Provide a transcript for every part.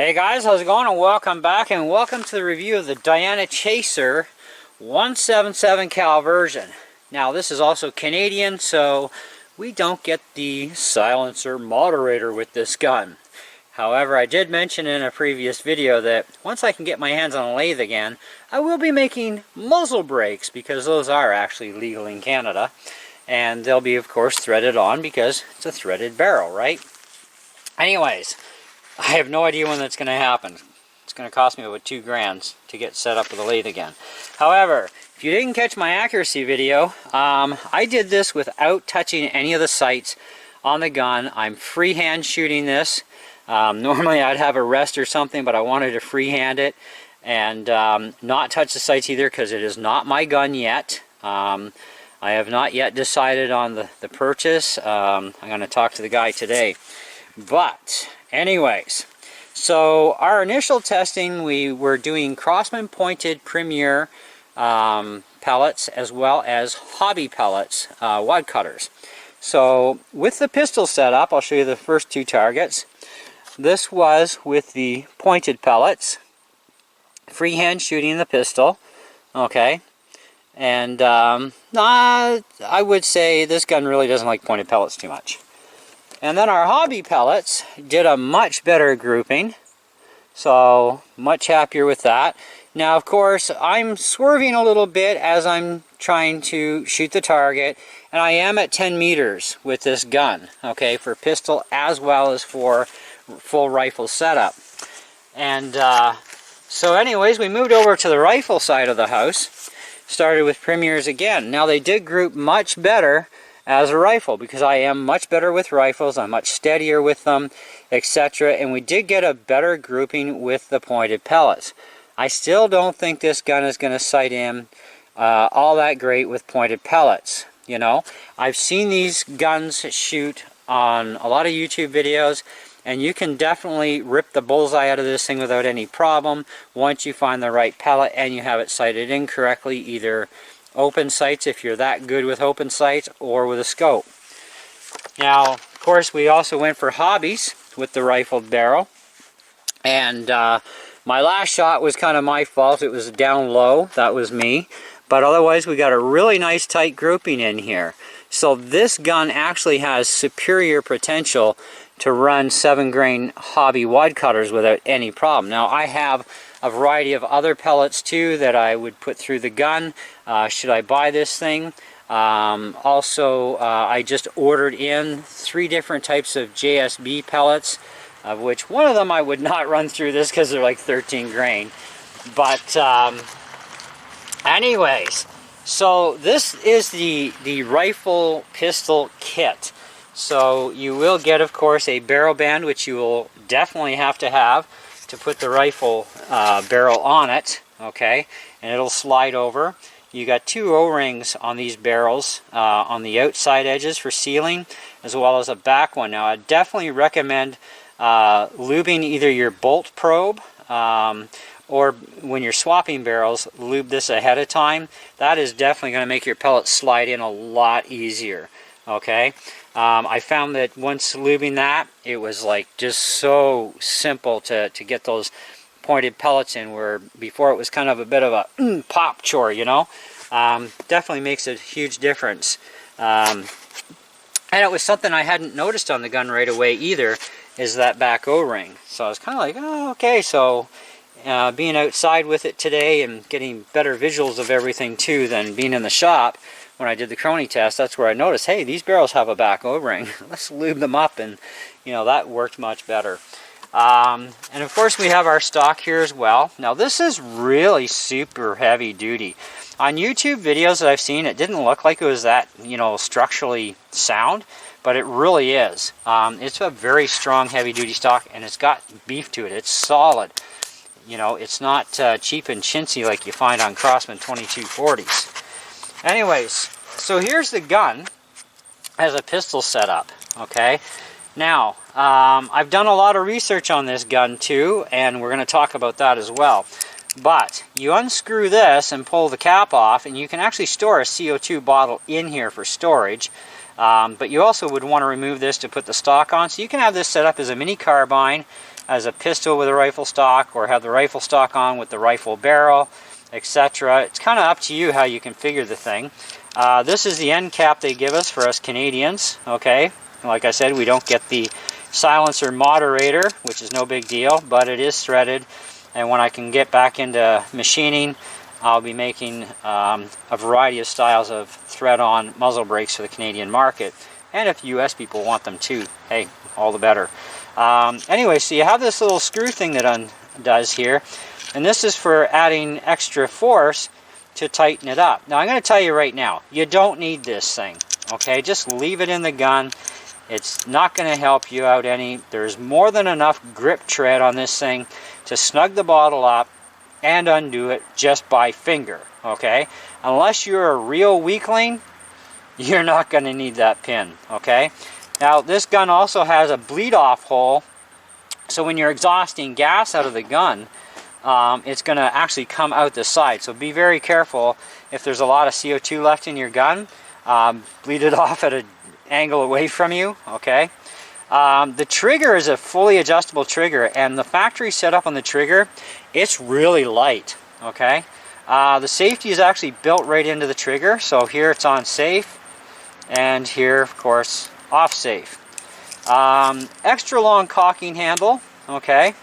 Hey guys, how's it going? And welcome back, and welcome to the review of the Diana Chaser 177 cal version. Now this is also Canadian, so we don't get the silencer moderator with this gun. However, I did mention in a previous video that once I can get my hands on a lathe again, I will be making muzzle brakes, because those are actually legal in Canada. And they'll be, of course, threaded on because it's a threaded barrel, right? Anyways, I have no idea when that's going to happen. It's going to cost me about $2 to get set up with a lathe again. However, if you didn't catch my accuracy video, I did this without touching any of the sights on the gun. I'm freehand shooting this. Normally I'd have a rest or something, but I wanted to freehand it and not touch the sights either, because it is not my gun yet. I have not yet decided on the purchase. I'm going to talk to the guy today. But anyways, so our initial testing, we were doing Crossman pointed Premier pellets as well as hobby pellets, wad cutters. So with the pistol setup, I'll show you the first two targets. This was with the pointed pellets, freehand shooting the pistol, okay. And I would say this gun really doesn't like pointed pellets too much. And then our hobby pellets did a much better grouping, so much happier with that. Now, of course, I'm swerving a little bit as I'm trying to shoot the target, and I am at 10 meters with this gun, okay, for pistol as well as for full rifle setup. And so anyways, we moved over to the rifle side of the house, started with Premiers again. Now, they did group much better as a rifle, because I am much better with rifles, I'm much steadier with them, etc. And we did get a better grouping with the pointed pellets. I still don't think this gun is going to sight in all that great with pointed pellets. You know, I've seen these guns shoot on a lot of YouTube videos, and you can definitely rip the bullseye out of this thing without any problem once you find the right pellet and you have it sighted in correctly, either open sights if you're that good with open sights, or with a scope. Now, of course, we also went for hobbies with the rifled barrel, and my last shot was kind of my fault. It was down low, that was me, but otherwise we got a really nice tight grouping in here. So this gun actually has superior potential to run 7-grain hobby wad cutters without any problem. Now, I have a variety of other pellets too that I would put through the gun should I buy this thing. Also, I just ordered in 3 different types of JSB pellets, of which one of them I would not run through this because they're like 13 grain. But anyways, so this is the rifle pistol kit. So you will get, of course, a barrel band, which you will definitely have to put the rifle barrel on it, okay, and it'll slide over. You got 2 O-rings on these barrels on the outside edges for sealing, as well as a back one. Now, I definitely recommend lubing either your bolt probe or when you're swapping barrels, lube this ahead of time. That is definitely going to make your pellets slide in a lot easier, okay. I found that once lubing that, it was like just so simple to get those pointed pellets in, where before it was kind of a bit of a pop chore, you know. Definitely makes a huge difference. And it was something I hadn't noticed on the gun right away either, is that back O-ring. So I was kind of like, oh, okay, so being outside with it today and getting better visuals of everything too than being in the shop, when I did the Crony test, that's where I noticed, hey, these barrels have a back O-ring. Let's lube them up, and you know, that worked much better. And of course we have our stock here as well. Now this is really super heavy duty. On YouTube videos that I've seen, it didn't look like it was that, you know, structurally sound, but it really is. It's a very strong heavy duty stock, and it's got beef to it. It's solid. You know, it's not cheap and chintzy like you find on Crossman 2240s. Anyways, so here's the gun as a pistol setup, okay? Now, I've done a lot of research on this gun too, and we're going to talk about that as well. But you unscrew this and pull the cap off, and you can actually store a CO2 bottle in here for storage. But you also would want to remove this to put the stock on. So you can have this set up as a mini carbine, as a pistol with a rifle stock, or have the rifle stock on with the rifle barrel, etc. It's kind of up to you how you configure the thing. This is the end cap they give us for us Canadians, okay? Like I said, we don't get the silencer moderator, which is no big deal, but it is threaded, and when I can get back into machining, I'll be making a variety of styles of thread-on muzzle brakes for the Canadian market, and if US people want them too, hey, all the better. Anyway, so you have this little screw thing that undoes here, and this is for adding extra force to tighten it up. Now I'm going to tell you right now, you don't need this thing, okay? Just leave it in the gun. It's not going to help you out any. There's more than enough grip tread on this thing to snug the bottle up and undo it just by finger, okay? Unless you're a real weakling, you're not going to need that pin, okay? Now this gun also has a bleed off hole, so when you're exhausting gas out of the gun, it's going to actually come out the side. So be very careful if there's a lot of CO2 left in your gun. Bleed it off at an angle away from you, okay? The trigger is a fully adjustable trigger, and the factory setup on the trigger, it's really light, okay? The safety is actually built right into the trigger, so here it's on safe, and here, of course, off safe. Extra long cocking handle, okay?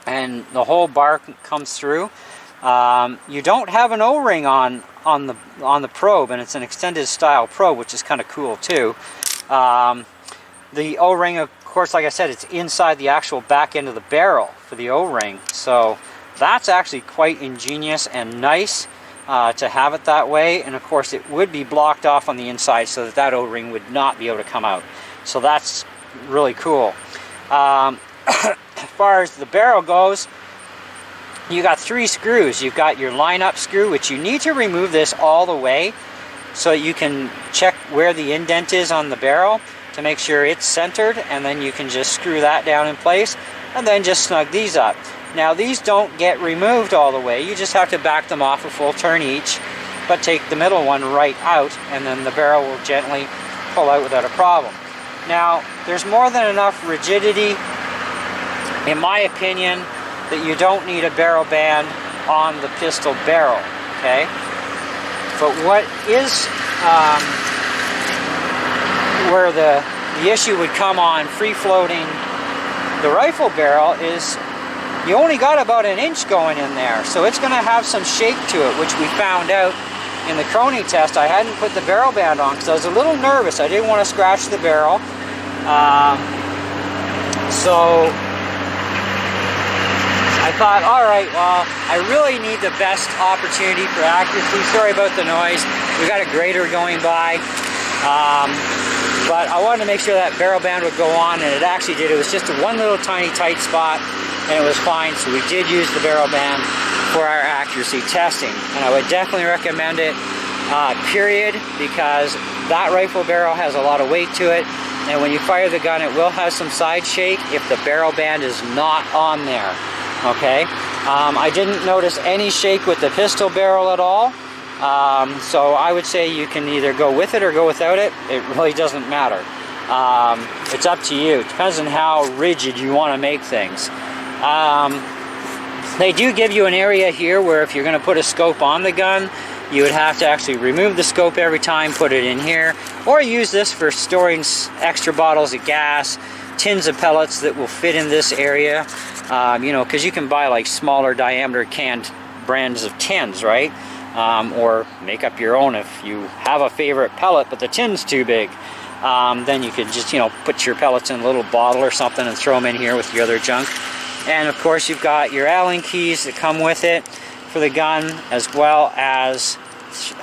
And the whole bar comes through. You don't have an O-ring on the probe, and it's an extended style probe, which is kind of cool too. The O-ring, of course, like I said, it's inside the actual back end of the barrel for the O-ring, so that's actually quite ingenious and nice to have it that way. And of course it would be blocked off on the inside so that that O-ring would not be able to come out, so that's really cool. As far as the barrel goes, you got 3 screws. You've got your line-up screw, which you need to remove this all the way so you can check where the indent is on the barrel to make sure it's centered, and then you can just screw that down in place and then just snug these up. Now these don't get removed all the way, you just have to back them off a full turn each, but take the middle one right out, and then the barrel will gently pull out without a problem. Now there's more than enough rigidity, in my opinion, that you don't need a barrel band on the pistol barrel, okay? But what is where the issue would come on free-floating the rifle barrel is you only got about an inch going in there, so it's going to have some shake to it, which we found out in the Crony test. I hadn't put the barrel band on because I was a little nervous. I didn't want to scratch the barrel. So I thought, alright, well, I really need the best opportunity for accuracy. Sorry about the noise. We got a grader going by. But I wanted to make sure that barrel band would go on, and it actually did. It was just one little tiny tight spot, and it was fine. So we did use the barrel band for our accuracy testing. And I would definitely recommend it, period, because that rifle barrel has a lot of weight to it. And when you fire the gun, it will have some side shake if the barrel band is not on there. Okay, I didn't notice any shake with the pistol barrel at all, so I would say you can either go with it or go without it. It really doesn't matter. It's up to you. It depends on how rigid you want to make things. They do give you an area here where if you're going to put a scope on the gun, you would have to actually remove the scope every time, put it in here, or use this for storing extra bottles of gas, tins of pellets that will fit in this area. You know, because you can buy like smaller diameter canned brands of tins, right? Or make up your own if you have a favorite pellet but the tin's too big. Then you could just, you know, put your pellets in a little bottle or something and throw them in here with your other junk. And of course you've got your Allen keys that come with it for the gun, as well as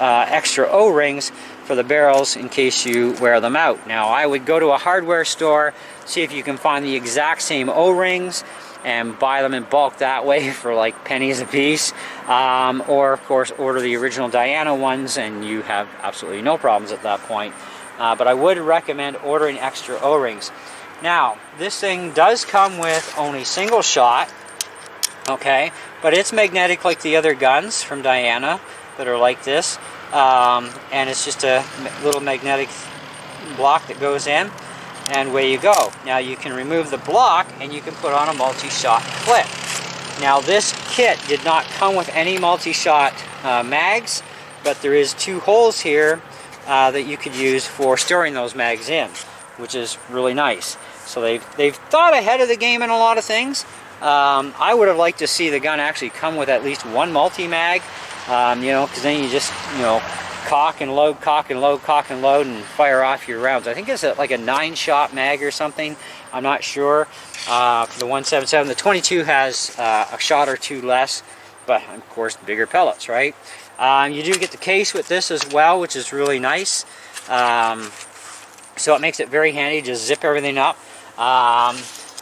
extra O-rings for the barrels in case you wear them out. Now I would go to a hardware store, see if you can find the exact same O-rings and buy them in bulk that way for like pennies a piece, or of course order the original Diana ones and you have absolutely no problems at that point. But I would recommend ordering extra O-rings. Now this thing does come with only single shot, okay, but it's magnetic like the other guns from Diana that are like this, and it's just a little magnetic block that goes in. and away you go. Now you can remove the block and you can put on a multi-shot clip. Now this kit did not come with any multi-shot mags, but there is 2 holes here that you could use for storing those mags in, which is really nice. So they've thought ahead of the game in a lot of things. I would have liked to see the gun actually come with at least 1 multi-mag, you know, because then you just, you know, cock and load, cock and load, cock and load, and fire off your rounds. I think it's like a 9-shot mag or something. I'm not sure. For the 177, the 22 has a shot or 2 less, but of course bigger pellets, right? You do get the case with this as well, which is really nice. So it makes it very handy. Just zip everything up.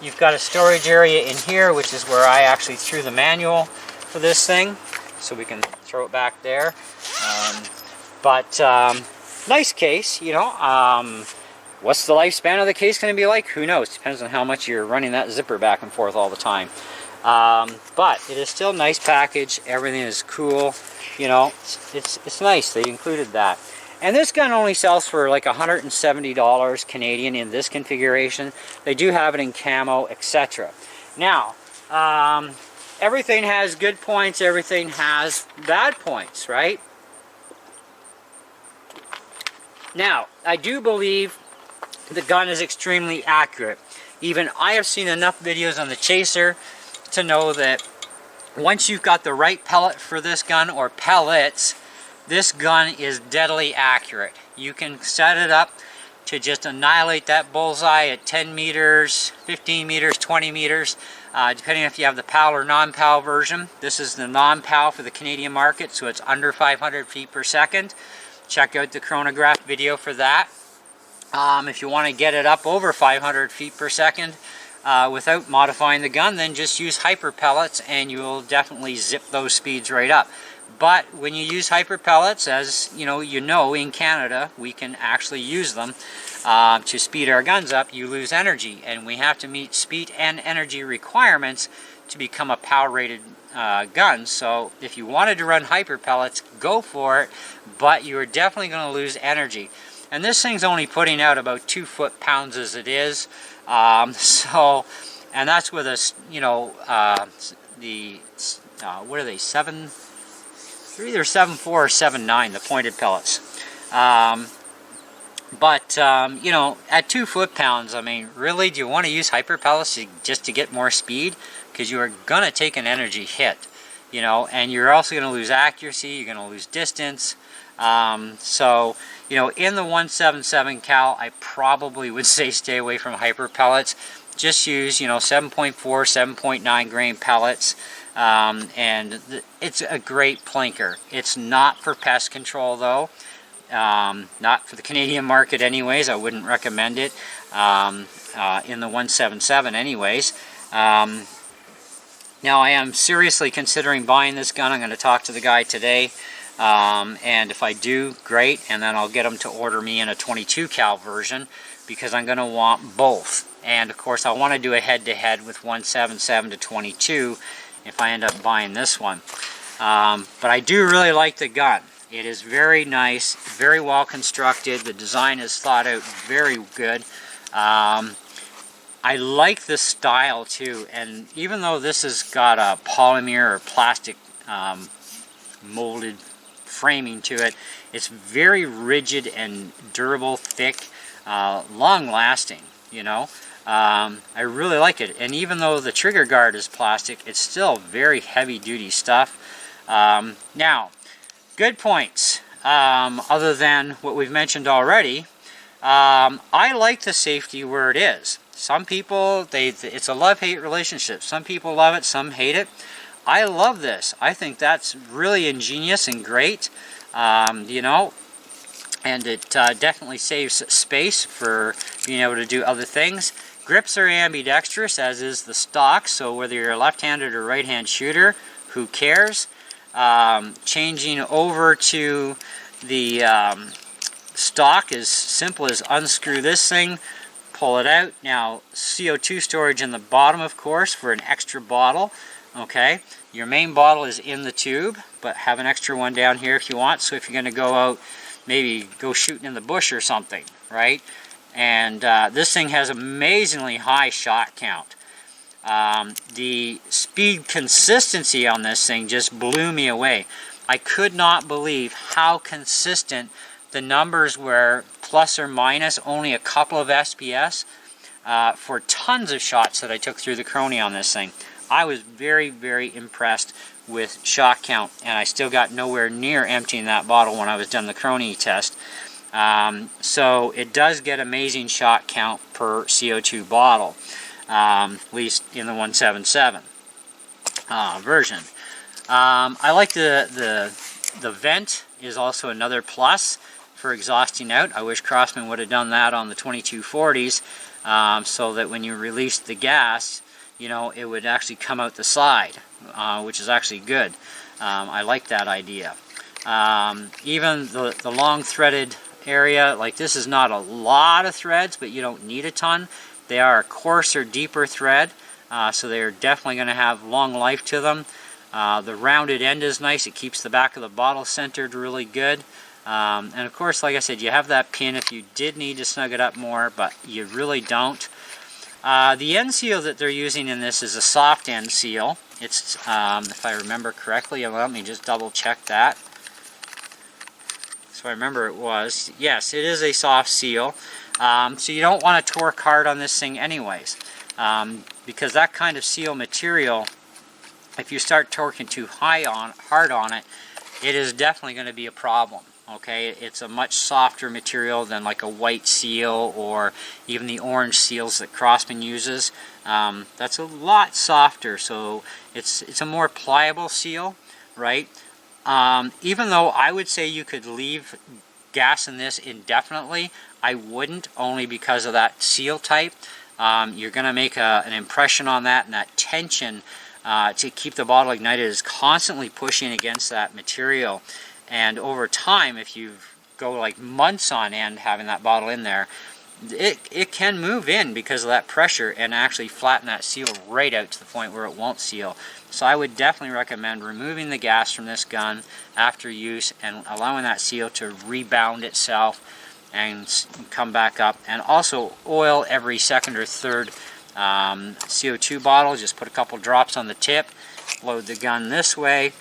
You've got a storage area in here, which is where I actually threw the manual for this thing, so we can throw it back there. Nice case, you know. What's the lifespan of the case going to be like? Who knows? Depends on how much you're running that zipper back and forth all the time. But it is still a nice package. Everything is cool. You know, it's nice. They included that. And this gun only sells for like $170 Canadian in this configuration. They do have it in camo, etc. Now, everything has good points. Everything has bad points, right? Now, I do believe the gun is extremely accurate. Even I have seen enough videos on the Chaser to know that once you've got the right pellet for this gun, or pellets, this gun is deadly accurate. You can set it up to just annihilate that bullseye at 10 meters, 15 meters, 20 meters, depending if you have the PAL or non-PAL version. This is the non-PAL for the Canadian market, so it's under 500 feet per second. Check out the chronograph video for that. If you want to get it up over 500 feet per second without modifying the gun, then just use hyper pellets and you will definitely zip those speeds right up. But when you use hyper pellets, as you know, in Canada we can actually use them to speed our guns up. You lose energy, and we have to meet speed and energy requirements to become a PAL rated gun. So if you wanted to run hyper pellets, go for it, but you're definitely going to lose energy. And this thing's only putting out about 2 foot-pounds as it is. And that's with a, you know, what are they, 7? They're either 7.4 or 7.9, the pointed pellets. You know, at 2 foot-pounds, I mean, really, do you want to use hyper pellets just to get more speed? Because you are going to take an energy hit, you know, and you're also going to lose accuracy, you're going to lose distance. So, you know, in the 177 cal, I probably would say stay away from hyper pellets. Just use, you know, 7.4, 7.9 grain pellets. And it's a great plinker. It's not for pest control though. Not for the Canadian market anyways. I wouldn't recommend it in the 177 anyways. Now I am seriously considering buying this gun. I'm going to talk to the guy today. And if I do, great. And then I'll get him to order me in a 22 cal version, because I'm going to want both. And of course I want to do a head-to-head with 177 to 22 if I end up buying this one. But I do really like the gun. It is very nice, very well constructed. The design is thought out very good. I like the style too, and even though this has got a polymer or plastic molded framing to it, it's very rigid and durable, thick, long lasting, you know. I really like it, and even though the trigger guard is plastic, it's still very heavy duty stuff. Now, good points, other than what we've mentioned already. I like the safety where it is. Some people, it's a love-hate relationship. Some people love it, some hate it. I love this. I think that's really ingenious and great, you know, and it definitely saves space for being able to do other things. Grips are ambidextrous, as is the stock, so whether you're a left-handed or right-hand shooter, who cares? Changing over to the stock is simple as unscrew this thing, pull it out. Now, CO2 storage in the bottom, of course, for an extra bottle. Okay, your main bottle is in the tube, but have an extra one down here if you want. So if you're going to go out, maybe go shooting in the bush or something, right? And this thing has amazingly high shot count. The speed consistency on this thing just blew me away. I could not believe how consistent the numbers were, plus or minus only a couple of SPS, for tons of shots that I took through the Crony on this thing. I was very, very impressed with shot count, and I still got nowhere near emptying that bottle when I was done the Crony test. So it does get amazing shot count per CO2 bottle, at least in the 177 version. I like the vent is also another plus for exhausting out. I wish Crosman would have done that on the 2240s, so that when you release the gas, you know, it would actually come out the side, which is actually good. I like that idea. Even the long threaded area, like this is not a lot of threads, but you don't need a ton. They are a coarser, deeper thread, so they are definitely going to have long life to them. The rounded end is nice. It keeps the back of the bottle centered really good. And of course, like I said, you have that pin if you did need to snug it up more, but you really don't. The end seal that they're using in this is a soft end seal. It's, if I remember correctly, let me just double check that. So I remember it was, yes, it is a soft seal. So you don't want to torque hard on this thing anyways, because that kind of seal material, if you start torquing too hard on it, it is definitely going to be a problem. Okay, it's a much softer material than like a white seal or even the orange seals that Crosman uses. That's a lot softer, so it's a more pliable seal, right? Even though I would say you could leave gas in this indefinitely, I wouldn't, only because of that seal type. You're going to make an impression on that, and that tension to keep the bottle ignited is constantly pushing against that material. And over time, if you go like months on end having that bottle in there, it can move in because of that pressure and actually flatten that seal right out to the point where it won't seal. So I would definitely recommend removing the gas from this gun after use and allowing that seal to rebound itself and come back up. And also oil every second or third CO2 bottle. Just put a couple drops on the tip, load the gun this way,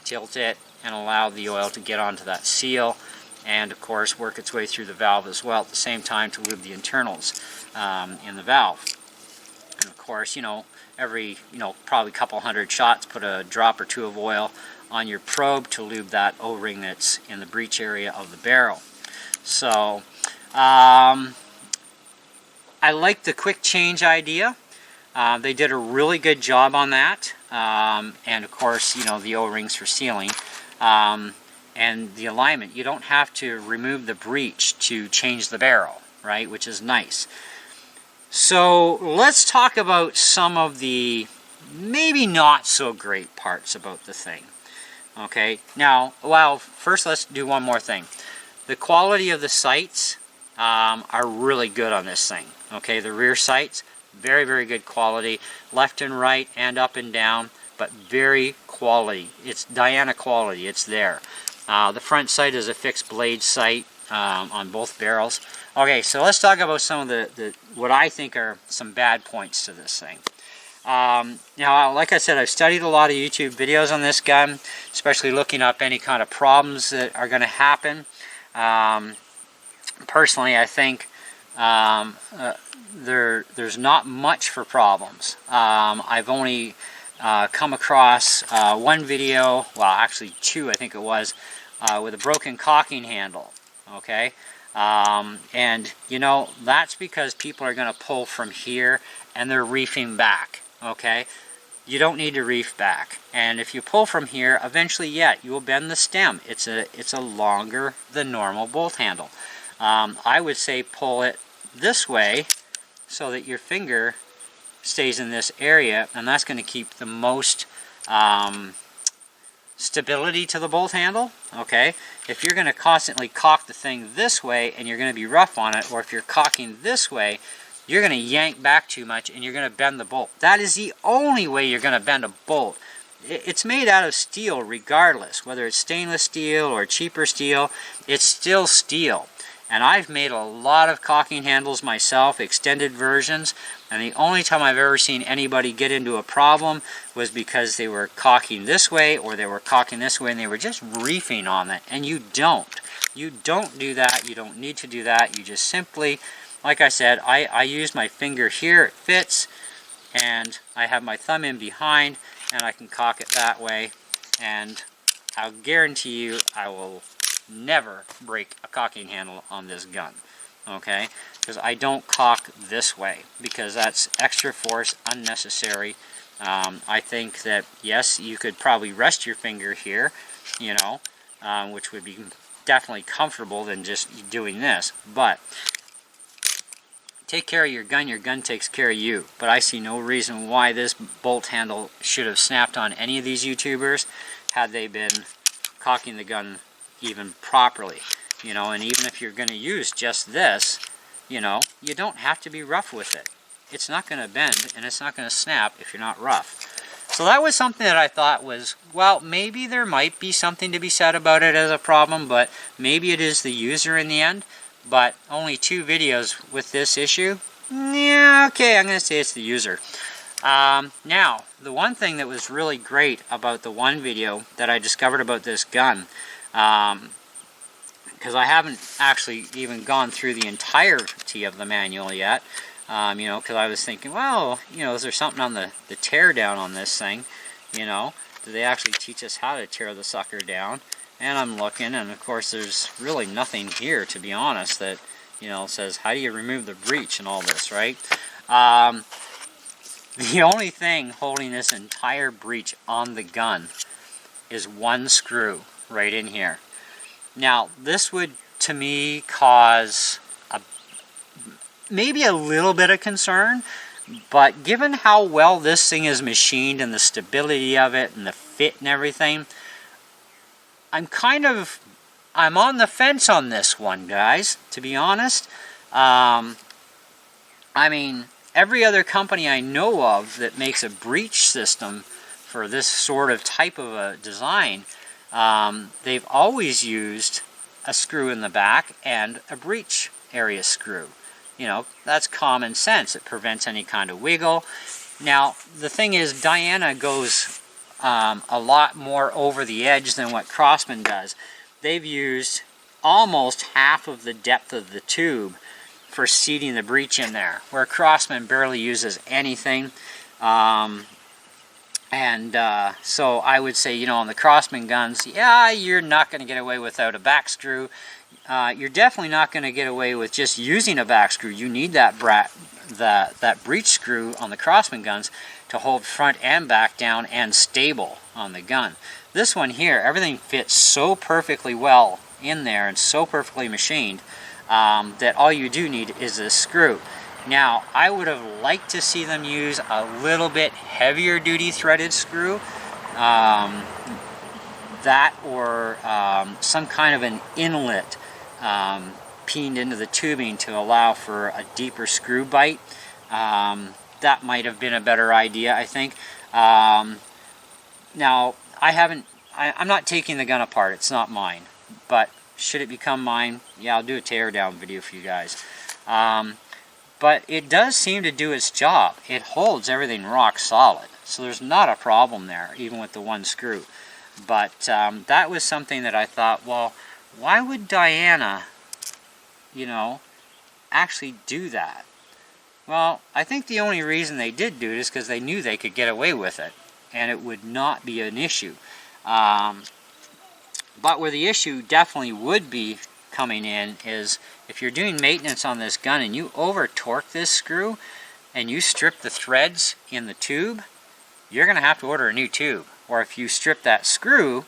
tilt it, and allow the oil to get onto that seal, and of course work its way through the valve as well at the same time to lube the internals in the valve. And of course, you know, every, probably a couple hundred shots, put a drop or two of oil on your probe to lube that O-ring that's in the breech area of the barrel. So I like the quick change idea. They did a really good job on that, and of course, the O-rings for sealing. And the alignment, you don't have to remove the breech to change the barrel, right, which is nice. So let's talk about some of the maybe not so great parts about the thing. Okay, now, well, first let's do one more thing. The quality of the sights are really good on this thing. Okay, the rear sights, very, very good quality, left and right and up and down, but very quality. It's Diana quality, it's there. The front sight is a fixed blade sight on both barrels. Okay, so let's talk about some of the what I think are some bad points to this thing. Now, like I said, I've studied a lot of YouTube videos on this gun, especially looking up any kind of problems that are going to happen. Personally, I think there's not much for problems. I've only come across one video, well actually two I think it was, with a broken caulking handle. Okay, and that's because people are going to pull from here and they're reefing back. Okay, you don't need to reef back, and if you pull from here, eventually, yeah, you will bend the stem. It's a longer than normal bolt handle. I would say pull it this way so that your finger stays in this area, and that's going to keep the most stability to the bolt handle. Okay, if you're going to constantly cock the thing this way and you're going to be rough on it, or if you're cocking this way, you're going to yank back too much and you're going to bend the bolt. That is the only way you're going to bend a bolt. It's made out of steel regardless, whether it's stainless steel or cheaper steel, it's still steel. And I've made a lot of cocking handles myself, extended versions, and the only time I've ever seen anybody get into a problem was because they were cocking this way or they were cocking this way and they were just reefing on it. And you don't. You don't do that. You don't need to do that. You just simply, like I said, I use my finger here, it fits, and I have my thumb in behind and I can cock it that way, and I'll guarantee you I will never break a cocking handle on this gun, okay? Because I don't cock this way, because that's extra force, unnecessary. I think that, yes, you could probably rest your finger here, you know, which would be definitely comfortable than just doing this, but take care of your gun takes care of you. But I see no reason why this bolt handle should have snapped on any of these YouTubers had they been cocking the gun even properly, you know. And even if you're going to use just this, you know, you don't have to be rough with it. It's not going to bend and it's not going to snap if you're not rough. So that was something that I thought was, well, maybe there might be something to be said about it as a problem, but maybe it is the user in the end. But only 2 videos with this issue? Yeah, okay, I'm going to say it's the user. Now, the one thing that was really great about the one video that I discovered about this gun, because I haven't actually even gone through the entirety of the manual yet, you know, because I was thinking, well, you know, is there something on the tear down on this thing, you know? Do they actually teach us how to tear the sucker down? And I'm looking, and of course there's really nothing here, to be honest, that, you know, says how do you remove the breech and all this, right? The only thing holding this entire breech on the gun is one screw right in here. Now, this would, to me, cause maybe a little bit of concern, but given how well this thing is machined and the stability of it and the fit and everything, I'm on the fence on this one, guys, to be honest. I mean, every other company I know of that makes a breech system for this sort of type of a design, they've always used a screw in the back and a breech area screw. You know, that's common sense. It prevents any kind of wiggle. Now, the thing is, Diana goes a lot more over the edge than what Crosman does. They've used almost half of the depth of the tube for seating the breech in there, where Crosman barely uses anything. So I would say, you know, on the Crosman guns, yeah, you're not going to get away without a back screw. You're definitely not going to get away with just using a back screw. You need that breech screw on the Crosman guns to hold front and back down and stable on the gun. This one here, everything fits so perfectly well in there and so perfectly machined that all you do need is this screw. Now, I would have liked to see them use a little bit heavier duty threaded screw, that or some kind of an inlet peened into the tubing to allow for a deeper screw bite. That might have been a better idea, I think. Now, I'm not taking the gun apart. It's not mine. But should it become mine, yeah, I'll do a tear down video for you guys. But it does seem to do its job. It holds everything rock solid. So there's not a problem there, even with the one screw. But that was something that I thought, well, why would Diana, you know, actually do that? Well, I think the only reason they did do it is because they knew they could get away with it, and it would not be an issue. But where the issue definitely would be coming in is if you're doing maintenance on this gun and you over torque this screw and you strip the threads in the tube, you're going to have to order a new tube. Or if you strip that screw,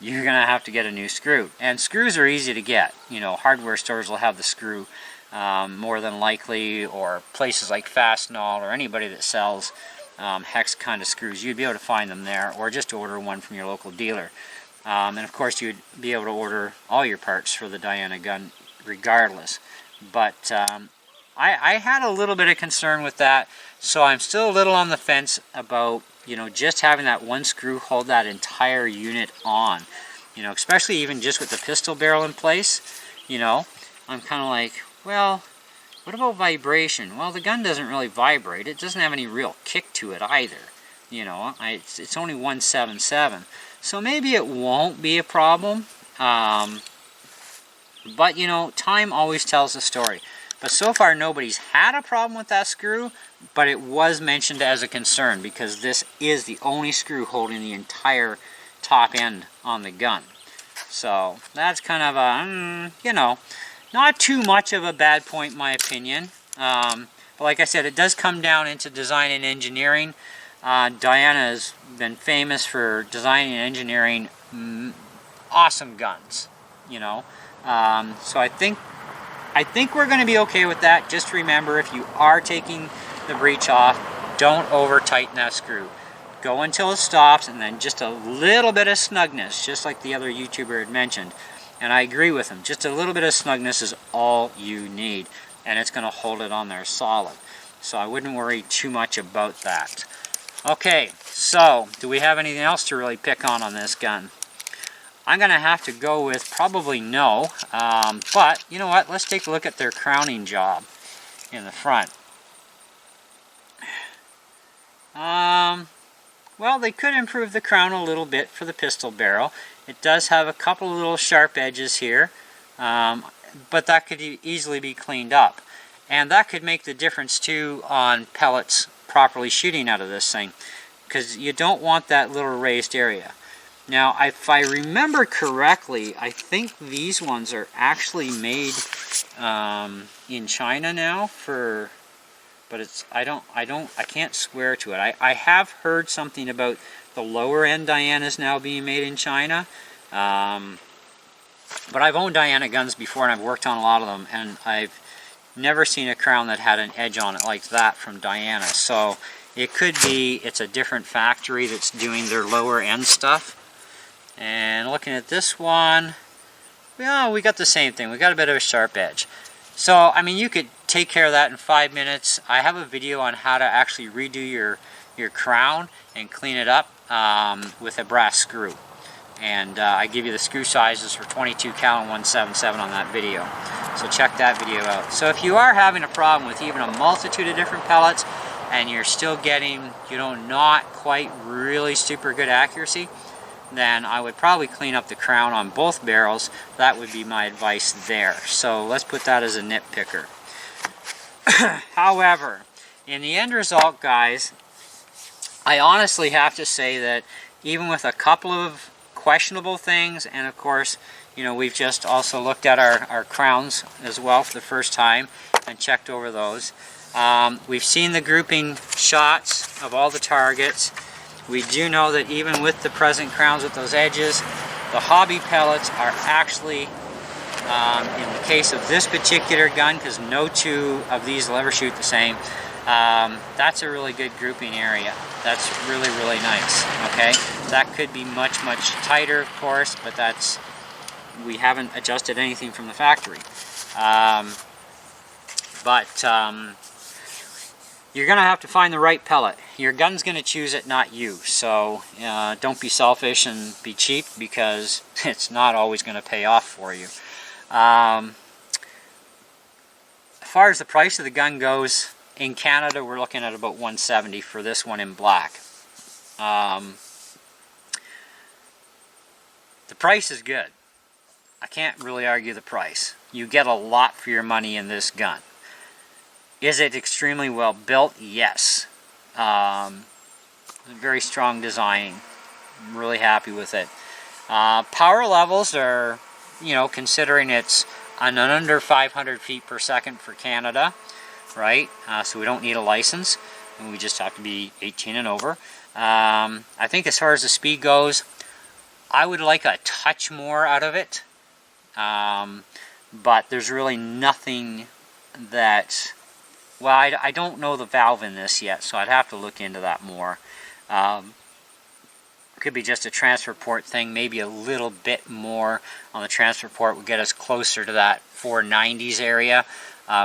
you're going to have to get a new screw. And screws are easy to get. You know, hardware stores will have the screw more than likely, or places like Fastenal or anybody that sells hex kind of screws, you'd be able to find them there, or just order one from your local dealer. And of course you'd be able to order all your parts for the Diana gun regardless. But I had a little bit of concern with that, so I'm still a little on the fence about, you know, just having that one screw hold that entire unit on. You know, especially even just with the pistol barrel in place, you know. I'm kind of like, well, what about vibration? Well, the gun doesn't really vibrate. It doesn't have any real kick to it either. You know, it's only 177. So maybe it won't be a problem. But, you know, time always tells the story. But so far, nobody's had a problem with that screw, but it was mentioned as a concern because this is the only screw holding the entire top end on the gun. So that's kind of a, you know, not too much of a bad point in my opinion. But like I said, it does come down into design and engineering. Diana has been famous for designing and engineering awesome guns, you know. So I think we're going to be okay with that. Just remember, if you are taking the breech off, don't over tighten that screw. Go until it stops, and then just a little bit of snugness, just like the other YouTuber had mentioned. And I agree with him. Just a little bit of snugness is all you need, and it's going to hold it on there solid. So I wouldn't worry too much about that. Okay, so do we have anything else to really pick on this gun? I'm going to have to go with probably no, but you know what, let's take a look at their crowning job in the front. Well, they could improve the crown a little bit for the pistol barrel. It does have a couple of little sharp edges here, but that could easily be cleaned up. And that could make the difference too on pellets properly shooting out of this thing, because you don't want that little raised area. Now, if I remember correctly, I think these ones are actually made in China now but it's I can't swear to it. I have heard something about the lower end Dianas now being made in China. But I've owned Diana guns before and I've worked on a lot of them, and I've never seen a crown that had an edge on it like that from Diana. So it could be it's a different factory that's doing their lower end stuff. And looking at this one, well, we got the same thing. We got a bit of a sharp edge. So, I mean, you could take care of that in 5 minutes. I have a video on how to actually redo your crown and clean it up with a brass screw. And I give you the screw sizes for 22 cal and 177 on that video. So check that video out. So if you are having a problem with even a multitude of different pellets and you're still getting, you know, not quite really super good accuracy, then I would probably clean up the crown on both barrels. That would be my advice there. So let's put that as a nitpicker. However, in the end result, guys, I honestly have to say that even with a couple of questionable things, and of course, you know, we've just also looked at our crowns as well for the first time and checked over those. We've seen the grouping shots of all the targets. We do know that even with the present crowns with those edges, the hobby pellets are actually, in the case of this particular gun, because no two of these will ever shoot the same, that's a really good grouping area. That's really, really nice, okay? That could be much, much tighter, of course, but that's, we haven't adjusted anything from the factory. You're going to have to find the right pellet. Your gun's going to choose it, not you. So don't be selfish and be cheap, because it's not always going to pay off for you. As far as the price of the gun goes, in Canada we're looking at about $170 for this one in black. The price is good. I can't really argue the price. You get a lot for your money in this gun. Is it extremely well built? Yes. Very strong design. I'm really happy with it. Power levels are, you know, considering it's under 500 feet per second for Canada, right? So we don't need a license, and we just have to be 18 and over. I think as far as the speed goes, I would like a touch more out of it, but there's really nothing that... Well, I don't know the valve in this yet, so I'd have to look into that more. Could be just a transfer port thing. Maybe a little bit more on the transfer port would get us closer to that 490s area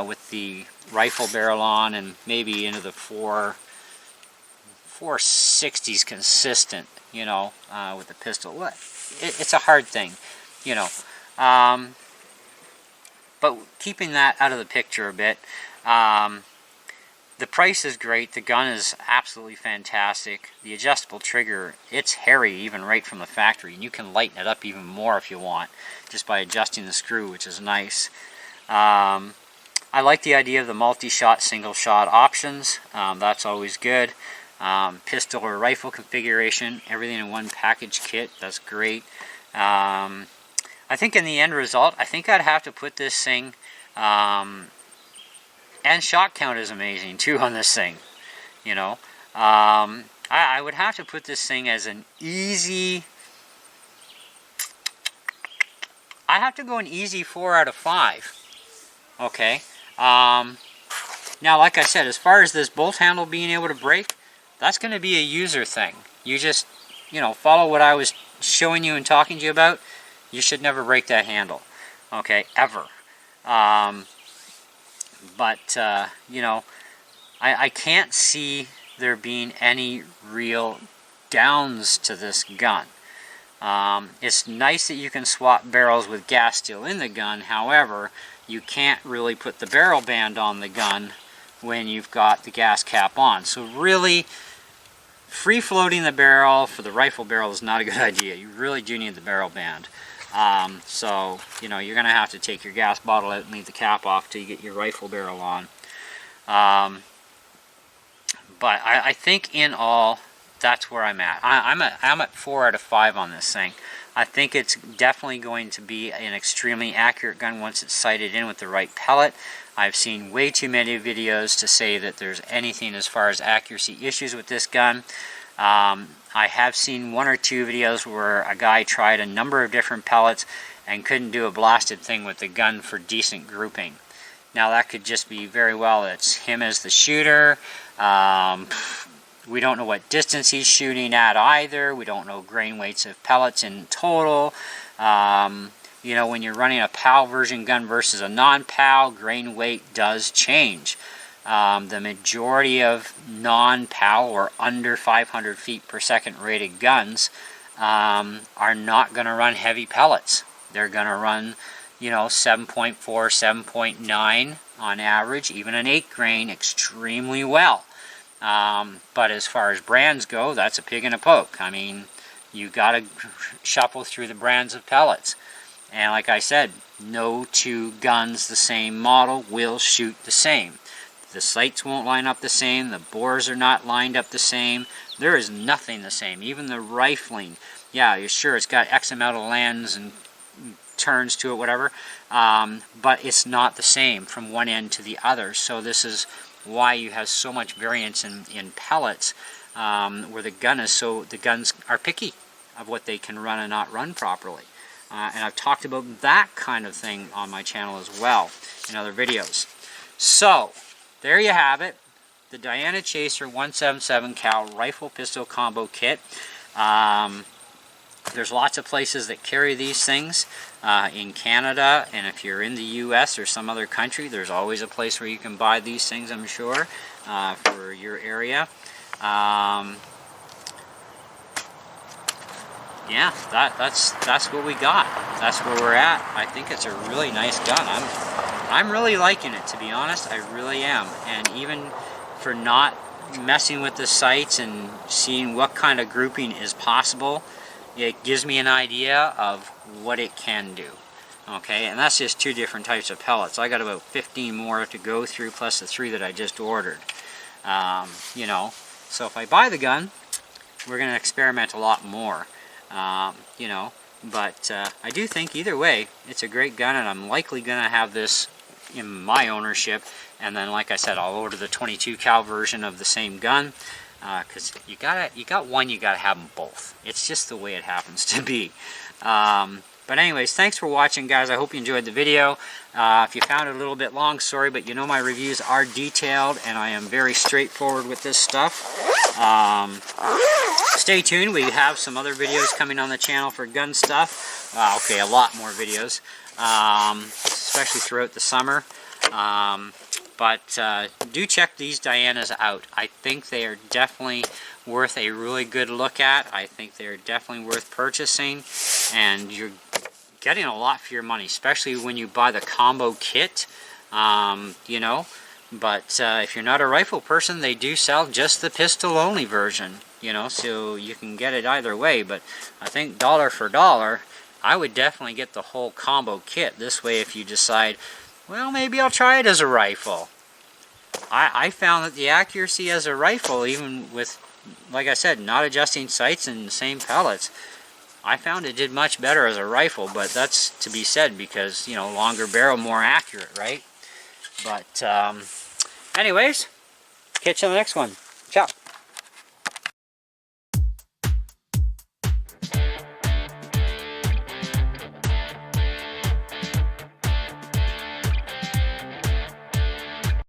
with the rifle barrel on, and maybe into the 460s consistent, you know, with the pistol. It's a hard thing, you know. but keeping that out of the picture a bit, the price is great. The gun is absolutely fantastic. The adjustable trigger, it's hairy even right from the factory, and you can lighten it up even more if you want, just by adjusting the screw, which is nice. I like the idea of the multi-shot, single-shot options. That's always good. Pistol or rifle configuration, everything in one package kit. That's great. I think in the end result, I think I'd have to put this thing, and shot count is amazing too on this thing, you know. I would have to put this thing as an easy, I have to go an easy 4 out of 5. Okay. Now, like I said, as far as this bolt handle being able to break, that's going to be a user thing. You just, you know, follow what I was showing you and talking to you about. You should never break that handle, okay, ever. But you know, I can't see there being any real downs to this gun. It's nice that you can swap barrels with gas still in the gun. However, you can't really put the barrel band on the gun when you've got the gas cap on. So really, free floating the barrel for the rifle barrel is not a good idea. You really do need the barrel band. So, you know, you're going to have to take your gas bottle out and leave the cap off till you get your rifle barrel on. But I think in all, that's where I'm at. I'm at 4 out of 5 on this thing. I think it's definitely going to be an extremely accurate gun once it's sighted in with the right pellet. I've seen way too many videos to say that there's anything as far as accuracy issues with this gun. I have seen 1 or 2 videos where a guy tried a number of different pellets and couldn't do a blasted thing with the gun for decent grouping. Now that could just be very well it's him as the shooter. We don't know what distance he's shooting at either. We don't know grain weights of pellets in total. You know, when you're running a PAL version gun versus a non-PAL, grain weight does change. The majority of non-PAL or under 500 feet per second rated guns are not going to run heavy pellets. They're going to run, you know, 7.4, 7.9 on average, even an 8 grain extremely well. But as far as brands go, that's a pig in a poke. I mean, you got to shuffle through the brands of pellets. And like I said, no 2 guns the same model will shoot the same. The sights won't line up the same. The bores are not lined up the same. There is nothing the same. Even the rifling. Yeah, you're sure it's got X amount of lands and turns to it, whatever. But it's not the same from one end to the other. So this is why you have so much variance in pellets, where the guns are picky of what they can run and not run properly. And I've talked about that kind of thing on my channel as well in other videos. So there you have it, the Diana Chaser 177 cal rifle pistol combo kit. There's lots of places that carry these things in Canada, and if you're in the US or some other country, there's always a place where you can buy these things, I'm sure, for your area. Yeah, that's what we got. That's where we're at. I think it's a really nice gun. I'm really liking it, to be honest. I really am. And even for not messing with the sights and seeing what kind of grouping is possible, it gives me an idea of what it can do. Okay, and that's just 2 different types of pellets. I got about 15 more to go through, plus the 3 that I just ordered. You know, so if I buy the gun, we're going to experiment a lot more. You know, but I do think either way, it's a great gun, and I'm likely going to have this in my ownership. And then, like I said, I'll order the 22 cal version of the same gun, because you got one, you got to have them both. It's just the way it happens to be. But anyways, thanks for watching, guys. I hope you enjoyed the video. If you found it a little bit long, sorry, but you know my reviews are detailed, and I am very straightforward with this stuff. Stay tuned. We have some other videos coming on the channel for gun stuff. Okay, a lot more videos, especially throughout the summer. But do check these Dianas out. I think they are definitely worth a really good look at. I think they're definitely worth purchasing, and you're getting a lot for your money, especially when you buy the combo kit, you know. But if you're not a rifle person, they do sell just the pistol only version, you know, so you can get it either way. But I think dollar for dollar, I would definitely get the whole combo kit. This way, if you decide, well, maybe I'll try it as a rifle. I found that the accuracy as a rifle, even with, like I said, not adjusting sights and the same pellets, I found it did much better as a rifle. But that's to be said because, you know, longer barrel, more accurate, right? But anyways, catch you on the next one. Ciao.